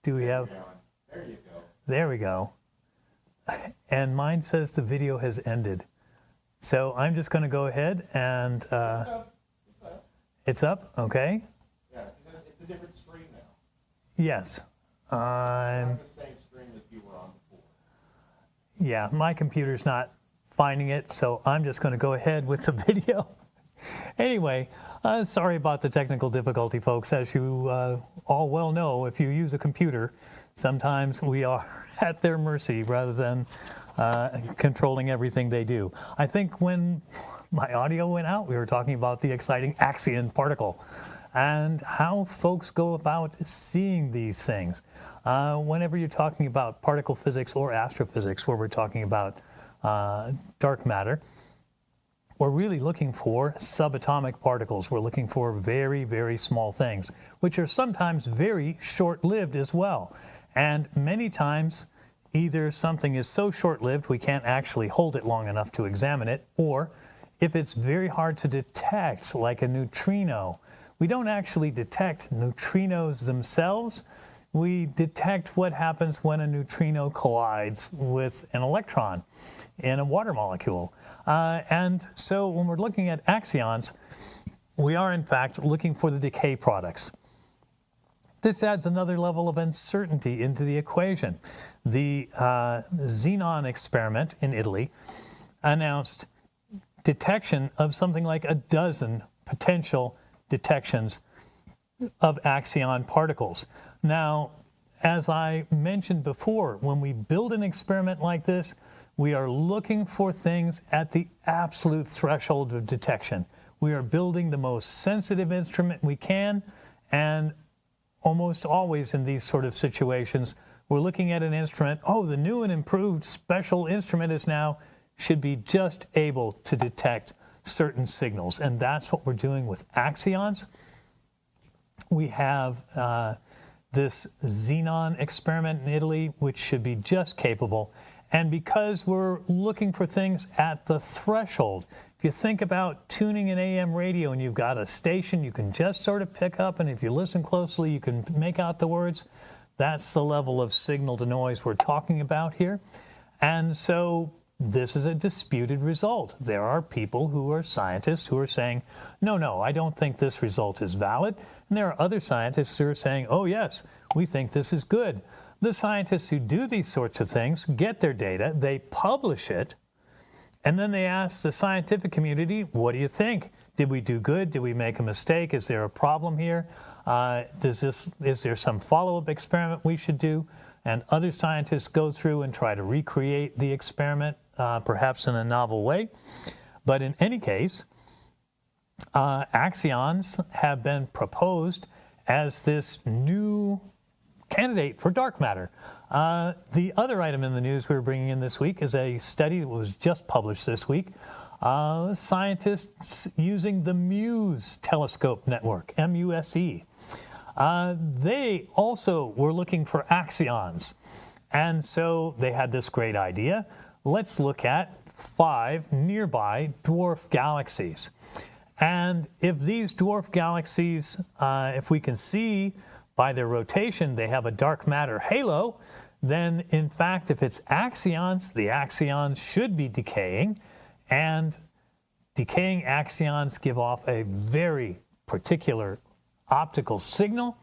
Do we have? There you go. There we go. And mine says the video has ended. So I'm just going to go ahead and It's up. it's up. Okay. Yeah, it's a different screen now. Yes. It's not the same screen that you were on before. Yeah, my computer's not finding it, so I'm just going to go ahead with the video. Anyway, sorry about the technical difficulty, folks. As you all well know, if you use a computer, sometimes we are at their mercy rather than controlling everything they do. I think when my audio went out, we were talking about the exciting Axion particle and how folks go about seeing these things. Whenever you're talking about particle physics or astrophysics, where we're talking about dark matter, we're really looking for subatomic particles. We're looking for very, very small things, which are sometimes very short-lived as well. And many times, either something is so short-lived we can't actually hold it long enough to examine it, or if it's very hard to detect, like a neutrino, we don't actually detect neutrinos themselves. We detect what happens when a neutrino collides with an electron in a water molecule. And so when we're looking at axions, we are in fact looking for the decay products. This adds another level of uncertainty into the equation. The Xenon experiment in Italy announced detection of something like a dozen potential detections of axion particles. Now, as I mentioned before, when we build an experiment like this, we are looking for things at the absolute threshold of detection. We are building the most sensitive instrument we can, and almost always in these sort of situations, we're looking at an instrument, oh, the new and improved special instrument should be just able to detect certain signals, and that's what we're doing with axions. We have this Xenon experiment in Italy, which should be just capable. And because we're looking for things at the threshold, if you think about tuning an AM radio and you've got a station you can just sort of pick up, and if you listen closely, you can make out the words, that's the level of signal to noise we're talking about here. And so this is a disputed result. There are people who are scientists who are saying, no, I don't think this result is valid. And there are other scientists who are saying, oh yes, we think this is good. The scientists who do these sorts of things get their data, they publish it, and then they ask the scientific community, what do you think? Did we do good? Did we make a mistake? Is there a problem here? Is there some follow-up experiment we should do? And other scientists go through and try to recreate the experiment, perhaps in a novel way. But in any case, axions have been proposed as this new candidate for dark matter. The other item in the news we're bringing in this week is a study that was just published this week. Scientists using the MUSE telescope network, MUSE. They also were looking for axions. And so they had this great idea. Let's look at 5 nearby dwarf galaxies. And if these dwarf galaxies, if we can see by their rotation, they have a dark matter halo, then in fact, if it's axions, the axions should be decaying, and decaying axions give off a very particular optical signal,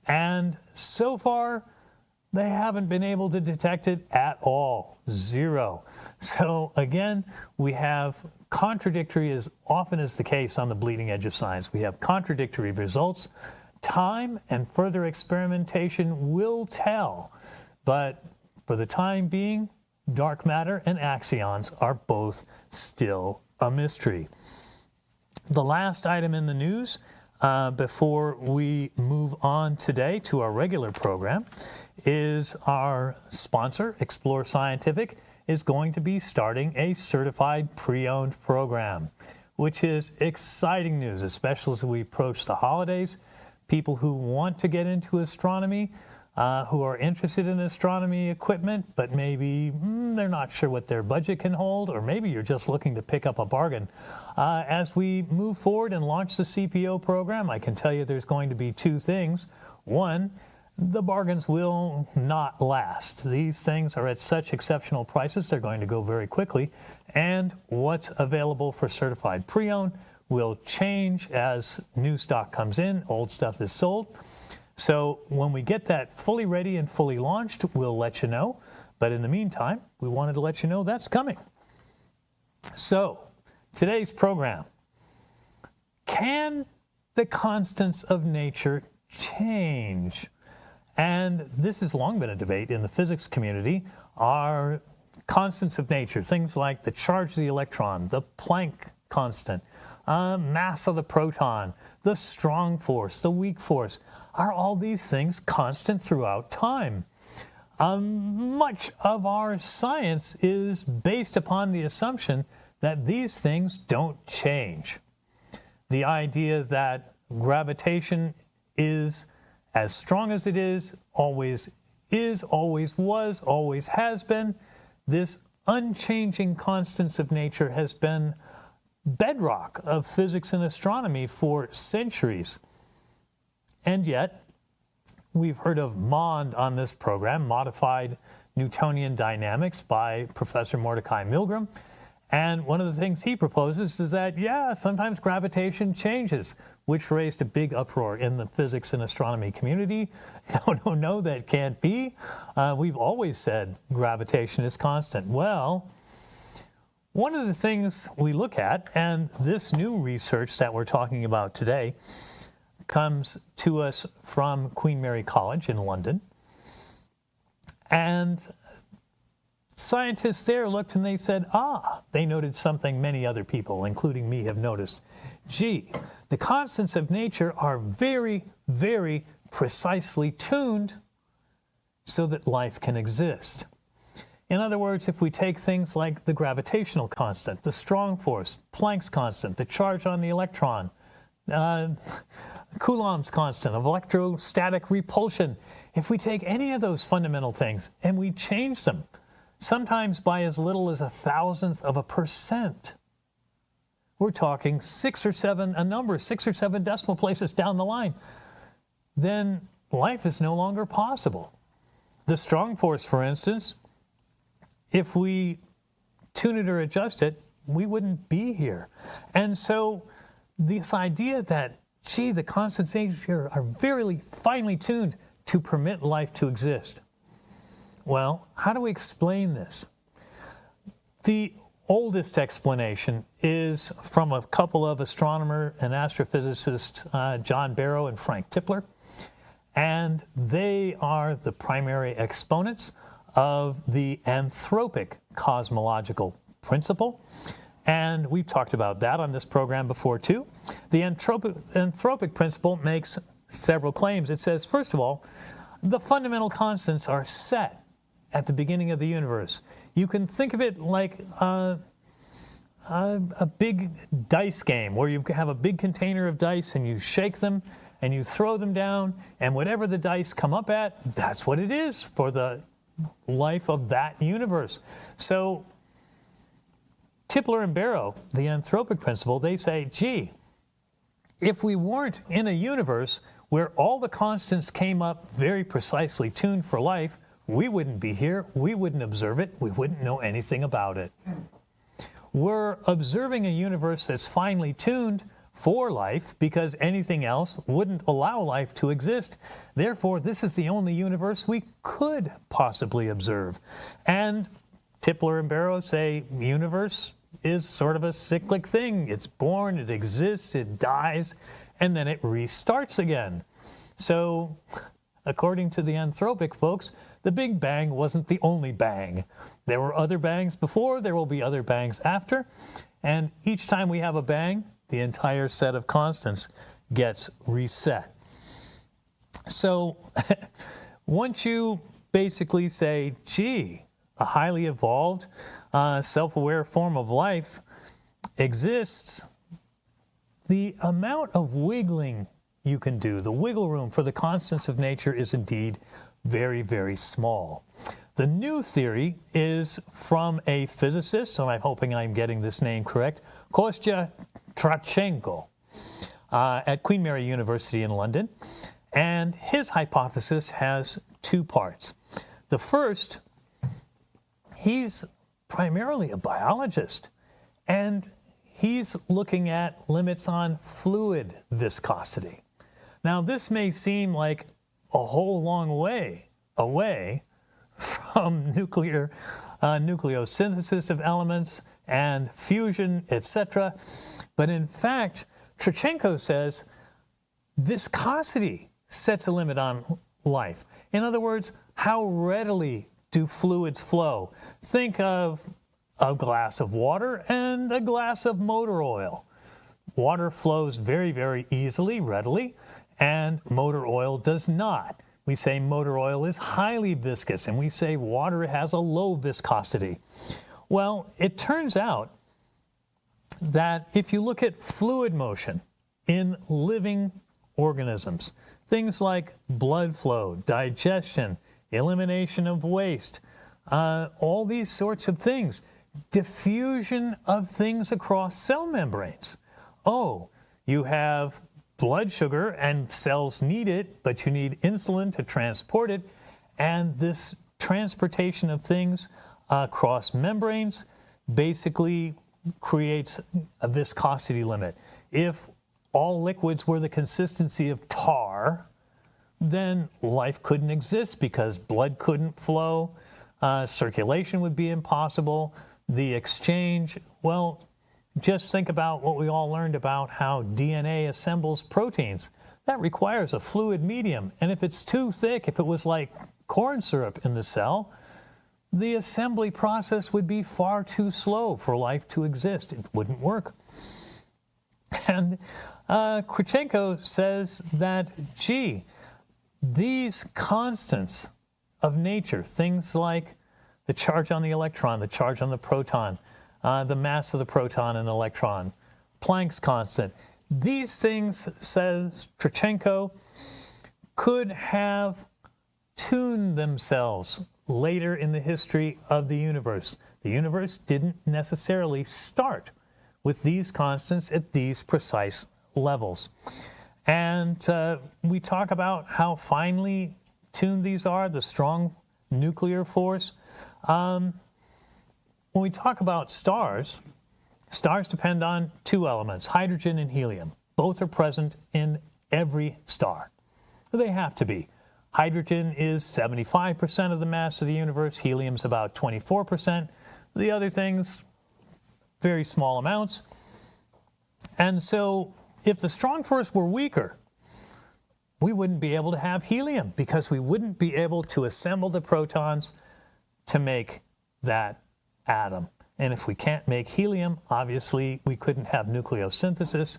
and so far, they haven't been able to detect it at all, 0. So again, we have contradictory, as often is the case on the bleeding edge of science, we have contradictory results. Time and further experimentation will tell, but for the time being, dark matter and axions are both still a mystery. The last item in the news before we move on today to our regular program is our sponsor, Explore Scientific, is going to be starting a certified pre-owned program, which is exciting news, especially as we approach the holidays. People who want to get into astronomy, who are interested in astronomy equipment, but maybe they're not sure what their budget can hold, or maybe you're just looking to pick up a bargain. As we move forward and launch the CPO program, I can tell you there's going to be 2 things. One, the bargains will not last. These things are at such exceptional prices, they're going to go very quickly. And what's available for certified pre-owned will change as new stock comes in, old stuff is sold. So when we get that fully ready and fully launched, we'll let you know. But in the meantime, we wanted to let you know that's coming. So today's program, can the constants of nature change? And this has long been a debate in the physics community. Are constants of nature, things like the charge of the electron, the Planck constant, mass of the proton, the strong force, the weak force, are all these things constant throughout time? Much of our science is based upon the assumption that these things don't change. The idea that gravitation is as strong as it is, always was, always has been. This unchanging constants of nature has been bedrock of physics and astronomy for centuries. And yet, we've heard of MOND on this program, Modified Newtonian Dynamics by Professor Mordecai Milgram. And one of the things he proposes is that, yeah, sometimes gravitation changes, which raised a big uproar in the physics and astronomy community. No, that can't be. We've always said gravitation is constant. Well, one of the things we look at, and this new research that we're talking about today comes to us from Queen Mary College in London. And scientists there looked and they said, they noted something many other people, including me, have noticed. Gee, the constants of nature are very, very precisely tuned so that life can exist. In other words, if we take things like the gravitational constant, the strong force, Planck's constant, the charge on the electron, Coulomb's constant of electrostatic repulsion, if we take any of those fundamental things and we change them, sometimes by as little as 1,000th of a percent, we're talking 6 or 7 decimal places down the line, then life is no longer possible. The strong force, for instance, if we tune it or adjust it, we wouldn't be here. And so this idea that, gee, the constants of nature are very finely tuned to permit life to exist. Well, how do we explain this? The oldest explanation is from a couple of astronomer and astrophysicists, John Barrow and Frank Tipler, and they are the primary exponents of the anthropic cosmological principle. And we've talked about that on this program before too. The anthropic principle makes several claims. It says, first of all, the fundamental constants are set at the beginning of the universe. You can think of it like a big dice game where you have a big container of dice and you shake them and you throw them down, and whatever the dice come up at, that's what it is for the life of that universe. So Tipler and Barrow, the anthropic principle, they say, gee, if we weren't in a universe where all the constants came up very precisely tuned for life, we wouldn't be here, we wouldn't observe it, we wouldn't know anything about it. We're observing a universe that's finely tuned for life because anything else wouldn't allow life to exist. Therefore, this is the only universe we could possibly observe. And Tipler and Barrow say the universe is sort of a cyclic thing. It's born, it exists, it dies, and then it restarts again. So, according to the anthropic folks, the Big Bang wasn't the only bang. There were other bangs before, there will be other bangs after, and each time we have a bang, the entire set of constants gets reset. So, once you basically say, gee, a highly evolved, self-aware form of life exists, the amount of wiggling you can do, the wiggle room for the constants of nature is indeed very, very small. The new theory is from a physicist, so I'm hoping I'm getting this name correct, Kostya Tratchenko, at Queen Mary University in London. And his hypothesis has two parts. The first, he's primarily a biologist, and he's looking at limits on fluid viscosity. Now, this may seem like a whole long way away from nucleosynthesis of elements and fusion, etc. But in fact, Trichenko says viscosity sets a limit on life. In other words, how readily do fluids flow? Think of a glass of water and a glass of motor oil. Water flows very, very easily, readily, and motor oil does not. We say motor oil is highly viscous, and we say water has a low viscosity. Well, it turns out that if you look at fluid motion in living organisms, things like blood flow, digestion, elimination of waste, all these sorts of things, diffusion of things across cell membranes. Oh, you have blood sugar and cells need it, but you need insulin to transport it. And this transportation of things across membranes basically creates a viscosity limit. If all liquids were the consistency of tar, then life couldn't exist because blood couldn't flow, circulation would be impossible, the exchange, well, just think about what we all learned about how DNA assembles proteins. That requires a fluid medium, and if it's too thick, if it was like corn syrup in the cell, the assembly process would be far too slow for life to exist. It wouldn't work. And Trichenko says that, gee, these constants of nature, things like the charge on the electron, the charge on the proton, the mass of the proton and electron, Planck's constant, these things, says Trichenko, could have tuned themselves later in the history of the universe. The universe didn't necessarily start with these constants at these precise levels. And we talk about how finely tuned these are, the strong nuclear force. When we talk about stars, stars depend on two elements, hydrogen and helium. Both are present in every star. They have to be. Hydrogen is 75% of the mass of the universe. Helium's about 24%. The other things, very small amounts. And so if the strong force were weaker, we wouldn't be able to have helium because we wouldn't be able to assemble the protons to make that atom. And if we can't make helium, obviously we couldn't have nucleosynthesis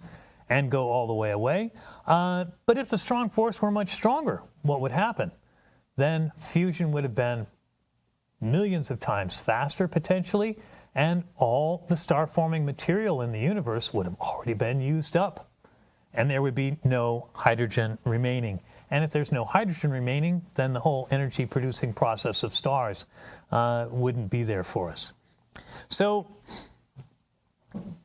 and go all the way away. But if the strong force were much stronger, what would happen? Then fusion would have been millions of times faster potentially, and all the star-forming material in the universe would have already been used up. And there would be no hydrogen remaining. And if there's no hydrogen remaining, then the whole energy-producing process of stars wouldn't be there for us. So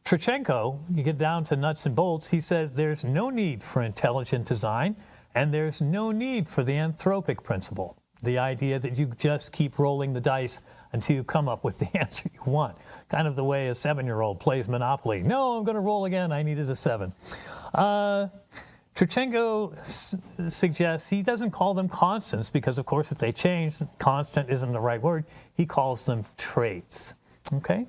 Trichenko, you get down to nuts and bolts, he says there's no need for intelligent design, and there's no need for the anthropic principle, the idea that you just keep rolling the dice until you come up with the answer you want. Kind of the way a 7-year-old plays Monopoly. No, I'm going to roll again. I needed a 7. Trichenko suggests he doesn't call them constants because, of course, if they change, constant isn't the right word. He calls them traits. Okay?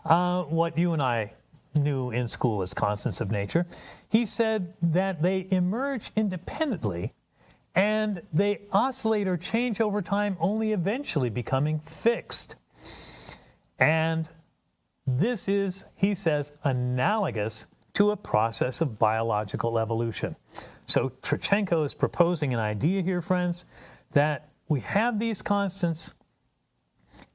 What you and I knew in school as constants of nature. He said that they emerge independently and they oscillate or change over time, only eventually becoming fixed. And this is, he says, analogous to a process of biological evolution. So Trichenko is proposing an idea here, friends, that we have these constants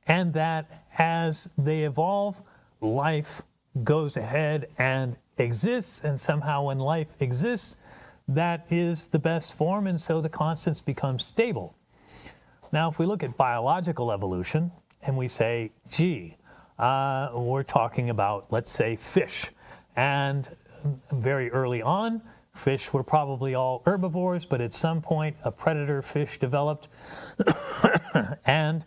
and that as they evolve, life goes ahead and exists, and somehow when life exists, that is the best form, and so the constants become stable. Now, if we look at biological evolution and we say, gee, we're talking about, let's say, fish. And very early on, Fish were probably all herbivores, but at some point a predator fish developed and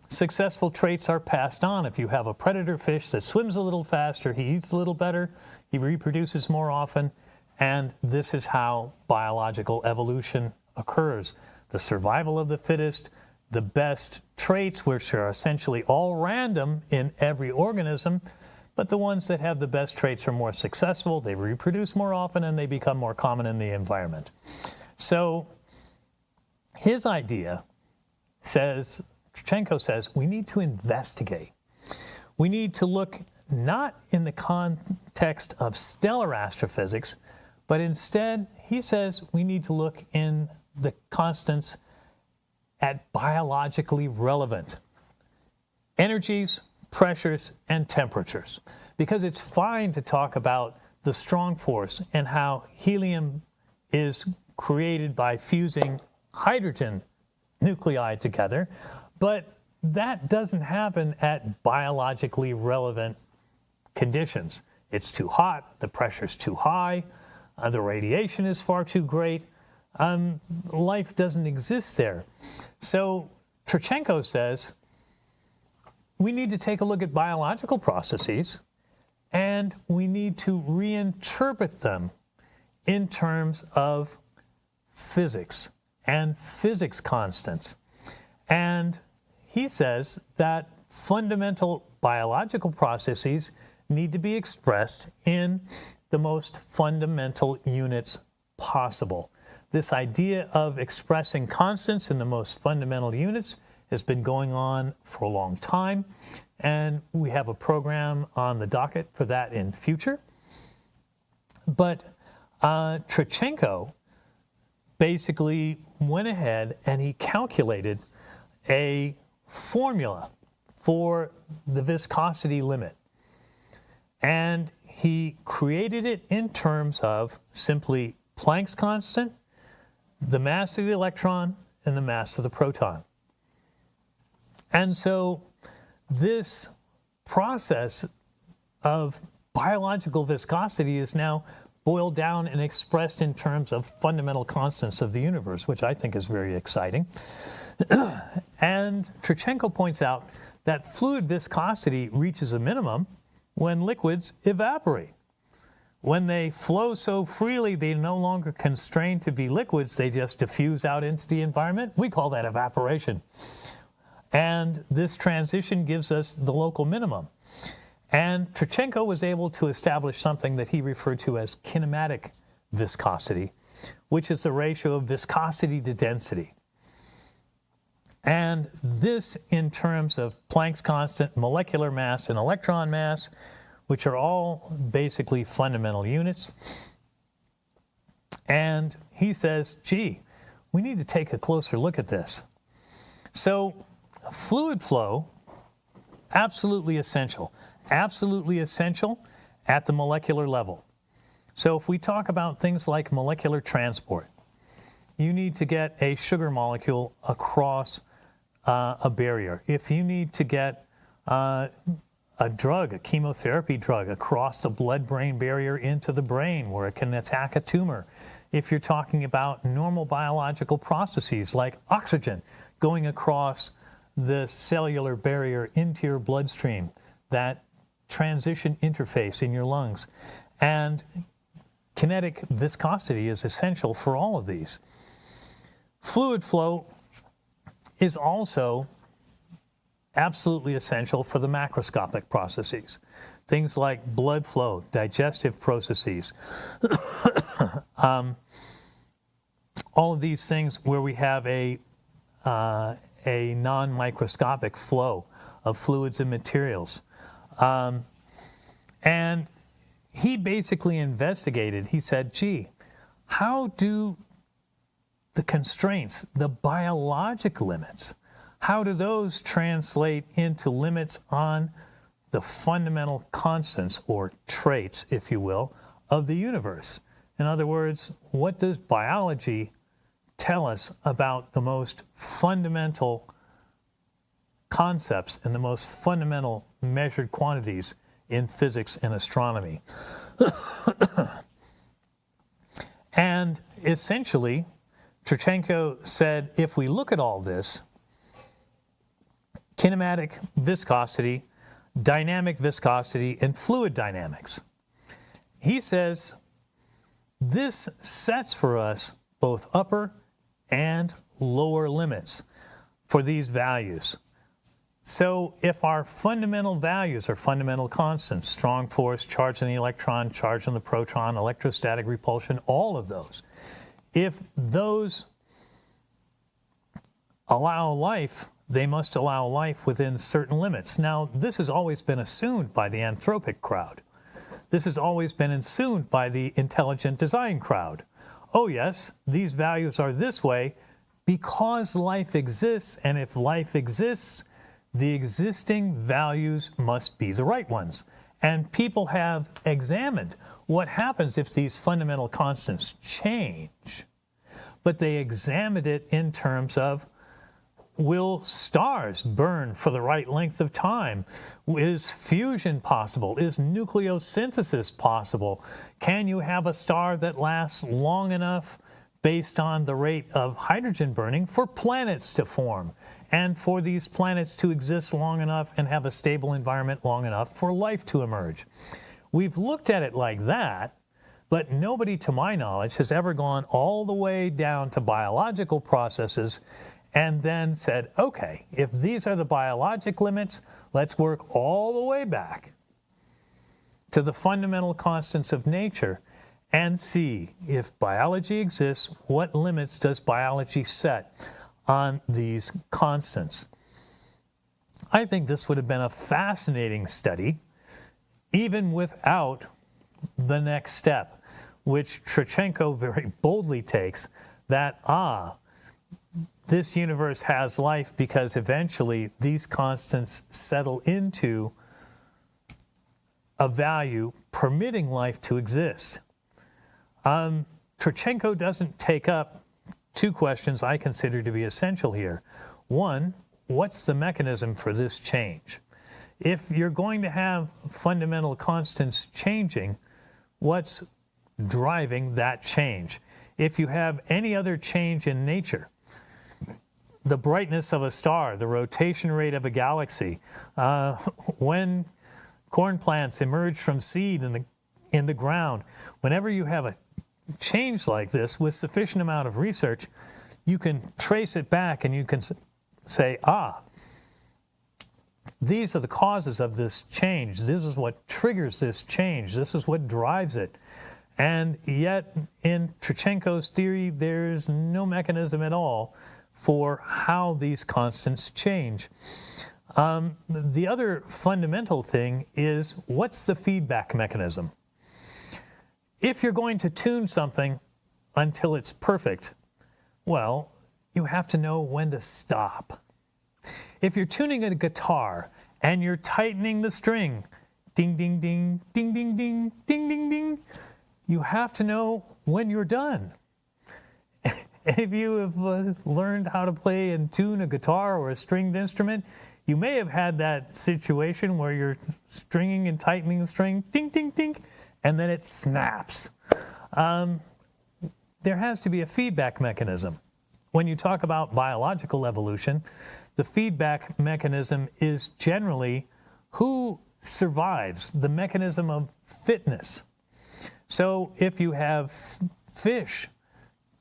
successful traits are passed on. If you have a predator fish that swims a little faster, he eats a little better, he reproduces more often, and this is how biological evolution occurs. The survival of the fittest, the best traits, which are essentially all random in every organism, but the ones that have the best traits are more successful, they reproduce more often, and they become more common in the environment. So his idea says, Trochenko says, we need to investigate. We need to look not in the context of stellar astrophysics, but instead, he says, we need to look in the constants at biologically relevant energies, pressures, and temperatures. Because it's fine to talk about the strong force and how helium is created by fusing hydrogen nuclei together, but that doesn't happen at biologically relevant conditions. It's too hot, the pressure's too high, the radiation is far too great. Life doesn't exist there. So Trochenko says, we need to take a look at biological processes and we need to reinterpret them in terms of physics and physics constants. And he says that fundamental biological processes need to be expressed in the most fundamental units possible. This idea of expressing constants in the most fundamental units has been going on for a long time, and we have a program on the docket for that in future. But Trochenko basically went ahead and he calculated a formula for the viscosity limit. And he created it in terms of simply Planck's constant, the mass of the electron, and the mass of the proton. And so this process of biological viscosity is now boiled down and expressed in terms of fundamental constants of the universe, which I think is very exciting. And Trochenko points out that fluid viscosity reaches a minimum when liquids evaporate. When they flow so freely, they're no longer constrained to be liquids, they just diffuse out into the environment. We call that evaporation. And this transition gives us the local minimum. And Trochenko was able to establish something that he referred to as kinematic viscosity, which is the ratio of viscosity to density. And this, in terms of Planck's constant, molecular mass, and electron mass, which are all basically fundamental units. And he says, gee, we need to take a closer look at this. So fluid flow, absolutely essential at the molecular level. So if we talk about things like molecular transport, you need to get a sugar molecule across a barrier. If you need to get a drug, a chemotherapy drug, across the blood-brain barrier into the brain where it can attack a tumor. If you're talking about normal biological processes like oxygen going across the cellular barrier into your bloodstream, that transition interface in your lungs. And kinetic viscosity is essential for all of these. Fluid flow is also absolutely essential for the macroscopic processes. Things like blood flow, digestive processes, all of these things where we have a non-microscopic flow of fluids and materials. And he basically investigated, he said, gee, how do the constraints, the biologic limits, how do those translate into limits on the fundamental constants or traits, if you will, of the universe? In other words, what does biology tell us about the most fundamental concepts and the most fundamental measured quantities in physics and astronomy? essentially, Trochenko said, if we look at all this, kinematic viscosity, dynamic viscosity, and fluid dynamics, he says this sets for us both upper and lower limits for these values. So if our fundamental values are fundamental constants, strong force, charge on the electron, charge on the proton, electrostatic repulsion, all of those, if those allow life, they must allow life within certain limits. Now, this has always been assumed by the anthropic crowd. This has always been assumed by the intelligent design crowd. Oh yes, these values are this way because life exists, and if life exists, the existing values must be the right ones. And people have examined what happens if these fundamental constants change. But they examined it in terms of, will stars burn for the right length of time? Is fusion possible? Is nucleosynthesis possible? Can you have a star that lasts long enough based on the rate of hydrogen burning for planets to form, and for these planets to exist long enough and have a stable environment long enough for life to emerge? We've looked at it like that, but nobody, to my knowledge, has ever gone all the way down to biological processes and then said, okay, if these are the biologic limits, let's work all the way back to the fundamental constants of nature and see, if biology exists, what limits does biology set on these constants? I think this would have been a fascinating study, even without the next step, which Trochenko very boldly takes, that, this universe has life because eventually these constants settle into a value permitting life to exist. Trochenko doesn't take up two questions I consider to be essential here. One, what's the mechanism for this change? If you're going to have fundamental constants changing, what's driving that change? If you have any other change in nature, the brightness of a star, the rotation rate of a galaxy, when corn plants emerge from seed in the ground, whenever you have a change like this with sufficient amount of research, you can trace it back and you can say, these are the causes of this change. This is what triggers this change. This is what drives it. And yet, in Trochenko's theory, there's no mechanism at all for how these constants change. The other fundamental thing is, what's the feedback mechanism? If you're going to tune something until it's perfect, well, you have to know when to stop. If you're tuning a guitar and you're tightening the string, ding, ding, ding, ding, ding, ding, ding, ding, ding, you have to know when you're done. If you have learned how to play and tune a guitar or a stringed instrument, you may have had that situation where you're stringing and tightening the string, ding, ding, ding, and then it snaps. There has to be a feedback mechanism. When you talk about biological evolution, the feedback mechanism is generally who survives, the mechanism of fitness. So if you have fish,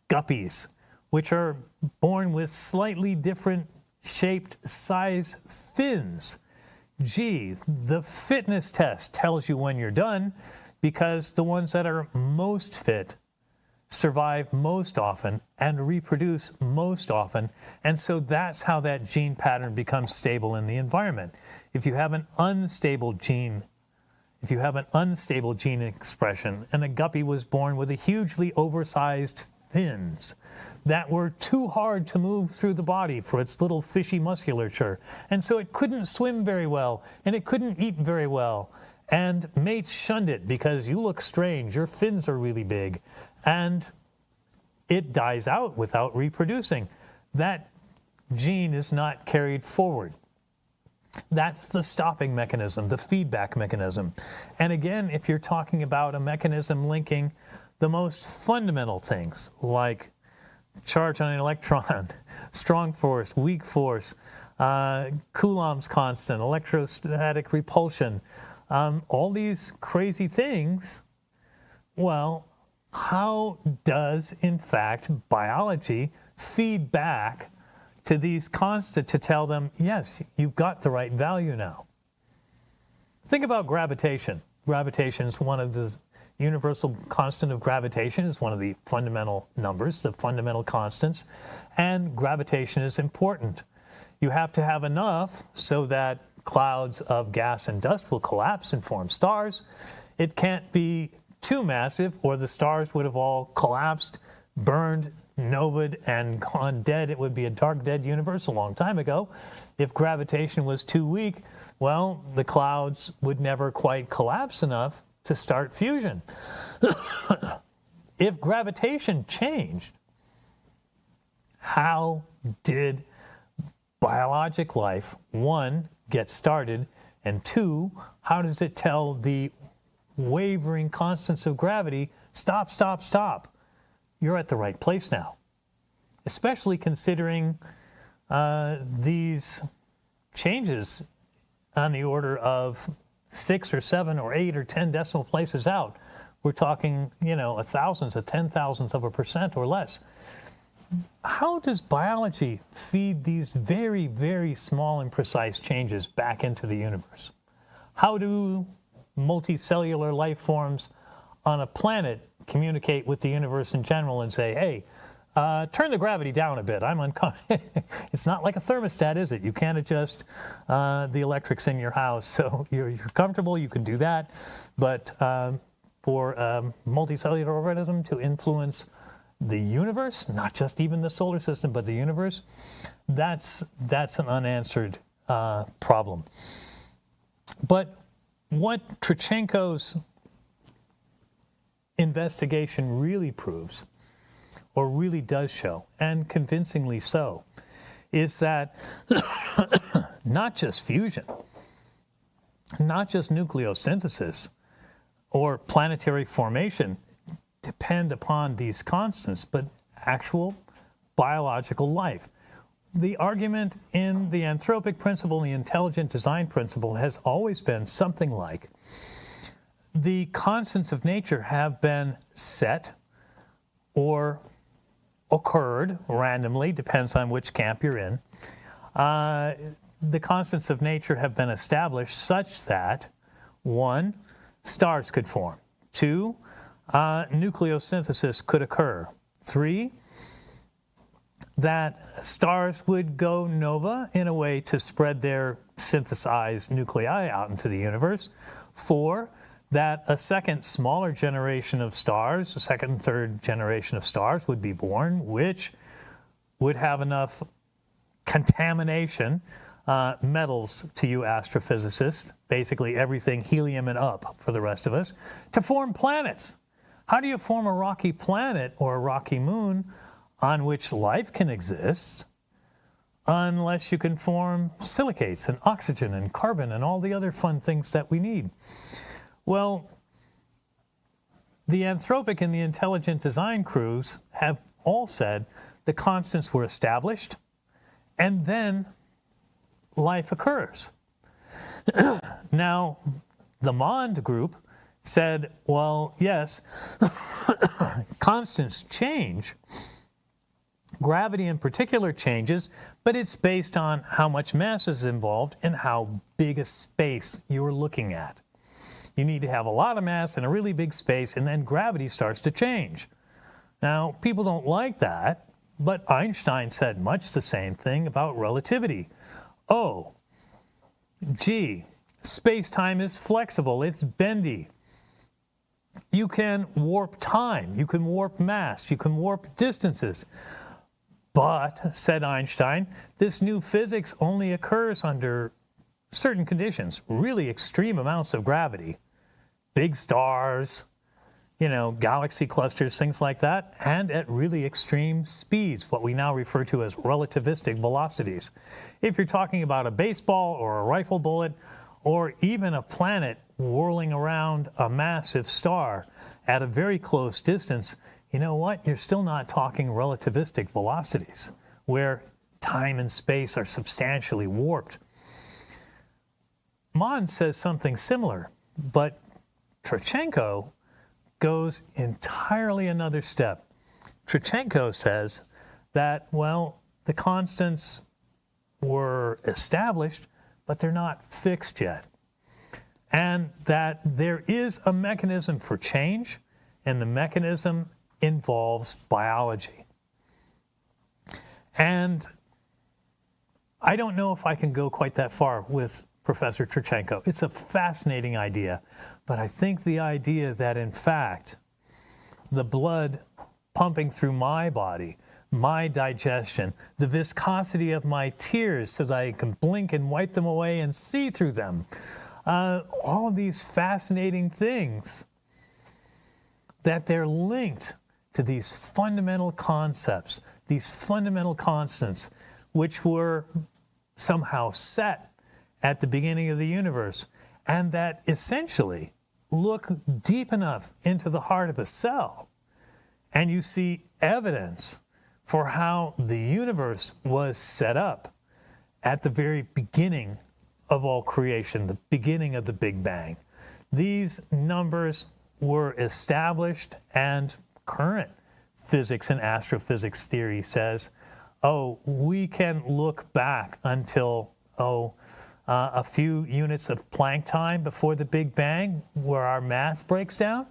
guppies, which are born with slightly different shaped size fins, the fitness test tells you when you're done, because the ones that are most fit survive most often and reproduce most often. And so that's how that gene pattern becomes stable in the environment. If you have an unstable gene expression, and a guppy was born with a hugely oversized fins that were too hard to move through the body for its little fishy musculature, and so it couldn't swim very well, and it couldn't eat very well, and mates shunned it because you look strange, your fins are really big, and it dies out without reproducing. That gene is not carried forward. That's the stopping mechanism, the feedback mechanism. And again, if you're talking about a mechanism linking the most fundamental things like charge on an electron, strong force, weak force, Coulomb's constant, electrostatic repulsion, all these crazy things. Well, how does, in fact, biology feed back to these constants to tell them, yes, you've got the right value now? Think about gravitation. Gravitation is one of the universal constant of gravitation is one of the fundamental numbers, the fundamental constants, and gravitation is important. You have to have enough so that clouds of gas and dust will collapse and form stars. It can't be too massive or the stars would have all collapsed, burned, novaed, and gone dead. It would be a dark, dead universe a long time ago. If gravitation was too weak, well, the clouds would never quite collapse enough to start fusion. If gravitation changed, how did biologic life, one, get started, and two, how does it tell the wavering constants of gravity, stop, stop, stop? You're at the right place now. Especially considering these changes on the order of 6 or 7 or 8 or 10 decimal places out. We're talking, a thousandth, a 10,000th of a percent or less. How does biology feed these very, very small and precise changes back into the universe? How do multicellular life forms on a planet communicate with the universe in general and say, hey, turn the gravity down a bit. It's not like a thermostat, is it? You can't adjust the electrics in your house. So you're comfortable, you can do that. But for a multicellular organism to influence the universe, not just even the solar system, but the universe, that's an unanswered problem. But what Trichenko's investigation really proves, or really does show, and convincingly so, is that not just fusion, not just nucleosynthesis or planetary formation depend upon these constants, but actual biological life. The argument in the anthropic principle, the intelligent design principle, has always been something like the constants of nature have been set or occurred randomly, depends on which camp you're in. The constants of nature have been established such that, 1, stars could form. 2, nucleosynthesis could occur. 3, that stars would go nova in a way to spread their synthesized nuclei out into the universe. 4, that a second smaller generation of stars, a second and third generation of stars would be born, which would have enough contamination, metals to you astrophysicists, basically everything helium and up for the rest of us, to form planets. How do you form a rocky planet or a rocky moon on which life can exist unless you can form silicates and oxygen and carbon and all the other fun things that we need? Well, the anthropic and the intelligent design crews have all said the constants were established and then life occurs. Now, the Mond group said, well, yes, constants change. Gravity in particular changes, but it's based on how much mass is involved and how big a space you're looking at. You need to have a lot of mass in a really big space, and then gravity starts to change. Now, people don't like that, but Einstein said much the same thing about relativity. Oh, gee, space-time is flexible, it's bendy. You can warp time, you can warp mass, you can warp distances. But, said Einstein, this new physics only occurs under certain conditions, really extreme amounts of gravity. Big stars, galaxy clusters, things like that, and at really extreme speeds, what we now refer to as relativistic velocities. If you're talking about a baseball or a rifle bullet or even a planet whirling around a massive star at a very close distance, you know what? You're still not talking relativistic velocities, where time and space are substantially warped. Mond says something similar, but Tkachenko goes entirely another step. Tkachenko says that, well, the constants were established, but they're not fixed yet. And that there is a mechanism for change, and the mechanism involves biology. And I don't know if I can go quite that far with Professor Tkachenko. It's a fascinating idea, but I think the idea that, in fact, the blood pumping through my body, my digestion, the viscosity of my tears so that I can blink and wipe them away and see through them, all of these fascinating things, that they're linked to these fundamental concepts, these fundamental constants, which were somehow set at the beginning of the universe, and that essentially look deep enough into the heart of a cell, and you see evidence for how the universe was set up at the very beginning of all creation, the beginning of the Big Bang. These numbers were established, and current physics and astrophysics theory says, oh, we can look back until, a few units of Planck time before the Big Bang, where our math breaks down.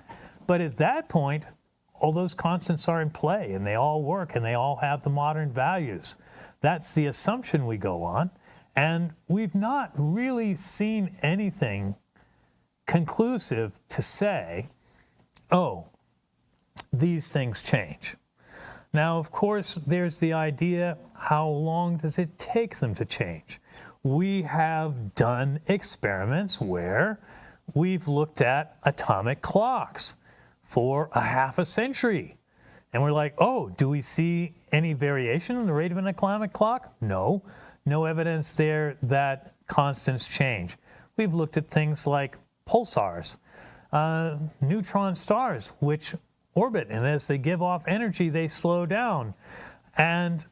But at that point, all those constants are in play, and they all work, and they all have the modern values. That's the assumption we go on. And we've not really seen anything conclusive to say, oh, these things change. Now, of course, there's the idea, how long does it take them to change? We have done experiments where we've looked at atomic clocks for a half a century. And we're like, oh, do we see any variation in the rate of an atomic clock? No. No evidence there that constants change. We've looked at things like pulsars, neutron stars, which orbit, and as they give off energy, they slow down. And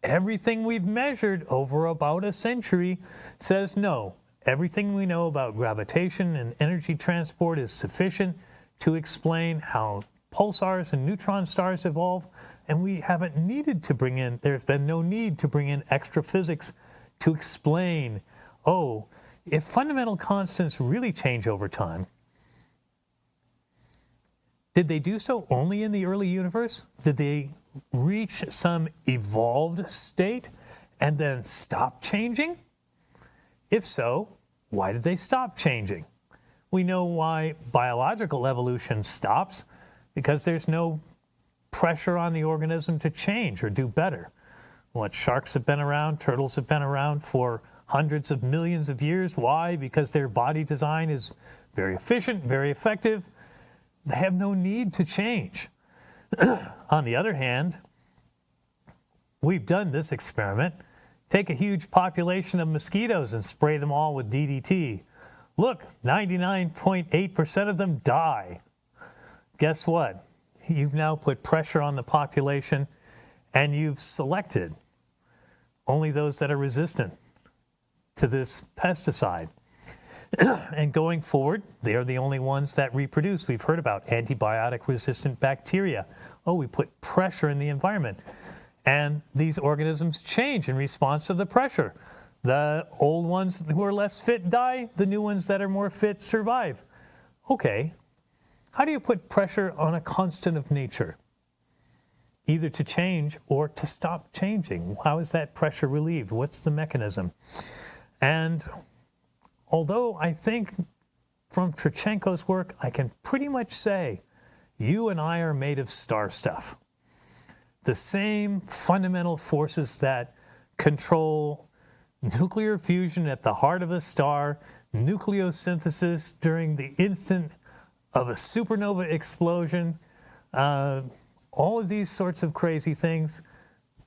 everything we've measured over about a century says no. Everything we know about gravitation and energy transport is sufficient to explain how pulsars and neutron stars evolve, and we haven't needed to bring in, there's been no need to bring in extra physics to explain, oh, if fundamental constants really change over time, did they do so only in the early universe? Did they reach some evolved state and then stop changing? If so, why did they stop changing? We know why biological evolution stops, because there's no pressure on the organism to change or do better. What, sharks have been around, turtles have been around for hundreds of millions of years. Why? Because their body design is very efficient, very effective. They have no need to change. On the other hand, we've done this experiment. Take a huge population of mosquitoes and spray them all with DDT. Look, 99.8% of them die. Guess what? You've now put pressure on the population, and you've selected only those that are resistant to this pesticide. And going forward, they are the only ones that reproduce. We've heard about antibiotic-resistant bacteria. Oh, we put pressure in the environment. And these organisms change in response to the pressure. The old ones who are less fit die. The new ones that are more fit survive. Okay, how do you put pressure on a constant of nature? Either to change or to stop changing. How is that pressure relieved? What's the mechanism? And although I think from Tkachenko's work, I can pretty much say you and I are made of star stuff. The same fundamental forces that control nuclear fusion at the heart of a star, nucleosynthesis during the instant of a supernova explosion, all of these sorts of crazy things,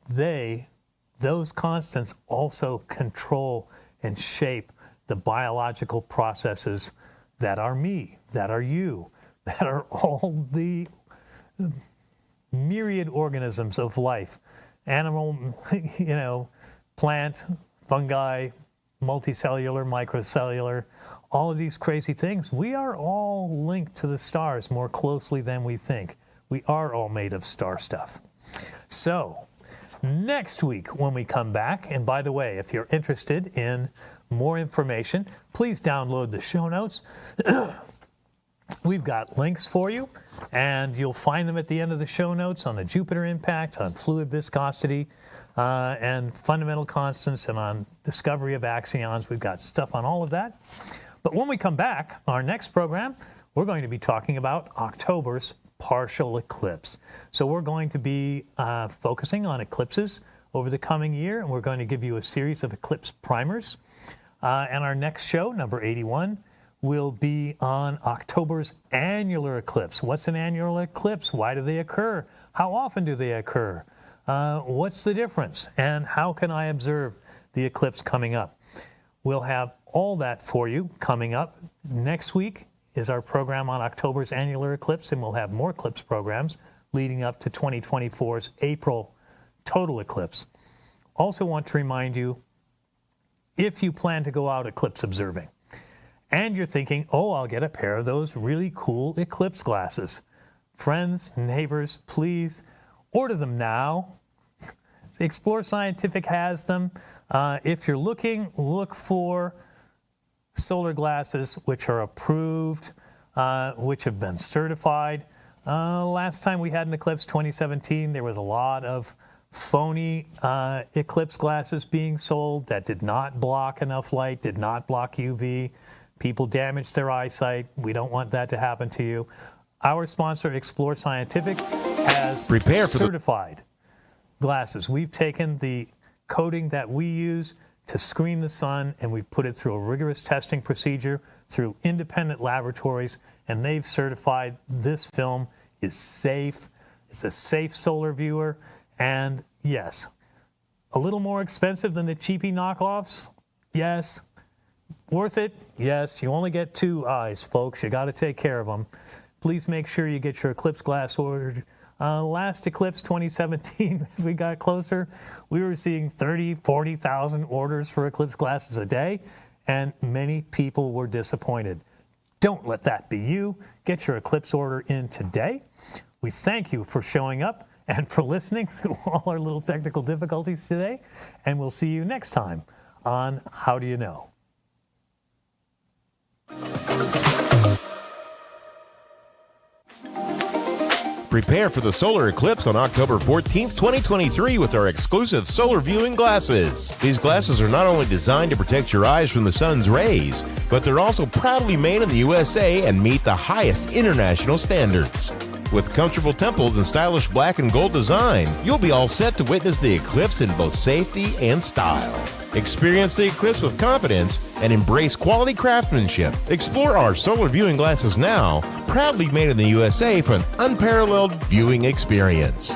those constants also control and shape the biological processes that are me, that are you, that are all the myriad organisms of life, animal, plant, fungi, multicellular, microcellular, all of these crazy things. We are all linked to the stars more closely than we think. We are all made of star stuff. So next week when we come back, and by the way, if you're interested in more information, please download the show notes. We've got links for you, and you'll find them at the end of the show notes on the Jupiter impact, on fluid viscosity, and fundamental constants, and on discovery of axions. We've got stuff on all of that. But when we come back, our next program, we're going to be talking about October's partial eclipse. So we're going to be focusing on eclipses over the coming year, and we're going to give you a series of eclipse primers. And our next show, number 81, will be on October's annular eclipse. What's an annular eclipse? Why do they occur? How often do they occur? What's the difference? And how can I observe the eclipse coming up? We'll have all that for you coming up. Next week is our program on October's annular eclipse, and we'll have more eclipse programs leading up to 2024's April total eclipse. Also want to remind you, if you plan to go out eclipse observing, and you're thinking, oh, I'll get a pair of those really cool eclipse glasses. Friends, neighbors, please order them now. Explore Scientific has them. If you're looking, look for solar glasses which are approved, which have been certified. Last time we had an eclipse, 2017, there was a lot of phony eclipse glasses being sold that did not block enough light, did not block UV. People damaged their eyesight. We don't want that to happen to you. Our sponsor, Explore Scientific, has certified glasses. We've taken the coating that we use to screen the sun, and we've put it through a rigorous testing procedure through independent laboratories, and they've certified this film is safe. It's a safe solar viewer, and yes, a little more expensive than the cheapy knockoffs. Yes. Worth it? Yes. You only get 2 eyes, folks. You got to take care of them. Please make sure you get your eclipse glass ordered. Last eclipse, 2017, as we got closer, we were seeing 30,000, 40,000 orders for eclipse glasses a day, and many people were disappointed. Don't let that be you. Get your eclipse order in today. We thank you for showing up and for listening to all our little technical difficulties today, and we'll see you next time on How Do You Know? Prepare for the solar eclipse on October 14th, 2023 with our exclusive solar viewing glasses. These glasses are not only designed to protect your eyes from the sun's rays, but they're also proudly made in the USA and meet the highest international standards. With comfortable temples and stylish black and gold design, you'll be all set to witness the eclipse in both safety and style. Experience the eclipse with confidence and embrace quality craftsmanship. Explore our solar viewing glasses now, proudly made in the USA for an unparalleled viewing experience.